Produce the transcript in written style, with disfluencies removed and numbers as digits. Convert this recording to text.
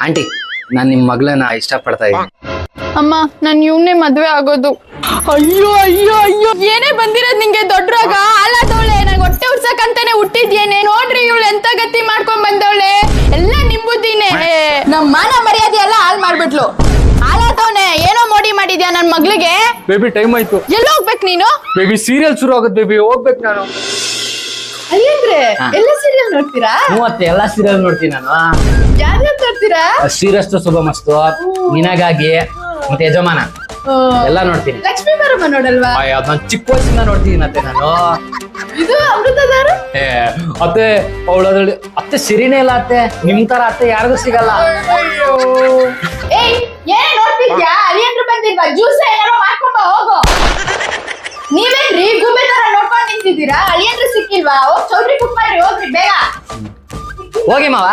Aunty ನಾನ್ ನಿಮ್ ಮಗಳನ್ನ ಇಷ್ಟಪಡ್ತಾ ಇದ್ದೀನಿ. ಅಮ್ಮ ನನ್ ಇವ್ನೇ ಮದ್ವೆ ಆಗೋದು. ಅಯ್ಯೋ ಅಯ್ಯೋ ಅಯ್ಯೋ ಏನೇ ಬಂದಿರೋದ್ ನಿಂಗೆ ದೊಡ್ಡರಾಗ ಹಾಳಾದವಳೆ. ನಂಗೆ ಹೊಟ್ಟೆ ಉರ್ಸಕಂತಾನೆ ಹುಟ್ಟಿದ್ಯೇನೆ. ನೋಡ್ರಿ ಇವಳು ಎಂತ ಗತಿ ಮಾಡ್ಕೊಂಡ್ ಬಂದವಳೆ. ಎಲ್ಲ ನಿಂಬುದಿನೇ. ನಮ್ ಮಾನ ಮರ್ಯಾದೆ ಎಲ್ಲ ಹಾಳ್ ಮಾಡ್ಬಿಟ್ಲು. ಹಾಳಾದವನೆ ಏನೋ ಮೋಡಿ ಮಾಡಿದ್ಯಾ ನನ್ ಮಗ್ಳಿಗೆ. ಬೇಬಿ ಟೈಮ್ ಆಯ್ತು. ಎಲ್ಲ ಹೋಗ್ಬೇಕು ನೀನು? ಬೇಬಿ ಸೀರಿಯಲ್ ಶುರು ಆಗುತ್ತೆ ಬೇಬಿ, ಹೋಗ್ಬೇಕು ನಾನು. ಅಯ್ಯಂದ್ರೆ ಎಲ್ಲ ಸೀರಿಯಲ್ ನೋಡ್ತೀರಾ? ಮತ್ತೆ ಎಲ್ಲಾ ಸೀರಿಯಲ್ ನೋಡ್ತೀನಿ ನಾನು. ಯಾರ್ಯಾರು ನೋಡ್ತೀರಾ? ಶ್ರೀರಸ್ತು ಶುಭಮಸ್ತು, ನಿನಗಾಗಿ, ಮತ್ತೆ ಯಜಮಾನ ಎಲ್ಲಾ ನೋಡ್ತೀನಿ. ಲಕ್ಷ್ಮೀ ಬರಮ್ಮ ನೋಡಲ್ವಾ? ನಾನು ಚಿಕ್ಕ ವಯಸ್ಸಿಂದ ನೋಡ್ತೀನಿ ಅತ್ತೆ ನಾನು. ಇದು ಅಮೃತಧಾರ? ಅತ್ತೆ ಅವಳದ್ರಲ್ಲಿ ಅತ್ತೆ ಸಿರಿನೇ ಇಲ್ಲ ಅತ್ತೆ. ನಿಮ್ ತರ ಅತ್ತೆ ಯಾರಿಗೂ ಸಿಗಲ್ಲ. ಏಯ್ ಏನ್ ನೋಡ್ತಿದ್ಯಾ? ಅಳಿಯಂದ್ರು ಬಂದಿಲ್ವಾ? ಜ್ಯೂಸ್ ಏನಾರು ಮಾಡ್ಕೊಂಬ ಹೋಗು. ನೀವೇನ್ರಿ ಗೂಬೆ ತರ ನೋಡ್ಕೊಂಡ್ ನಿಂತಿದ್ದೀರಾ? ಅಳಿಯಂದ್ರು ಸಿಕ್ಕಿಲ್ವಾ? ಹೋಗ್ ಚೌಟ್ರಿ ಕುಕ್ ಮಾಡ್ರಿ ಹೋಗ್ರಿ ಬೇಗ. ಹೋಗಿ ಮಾವ.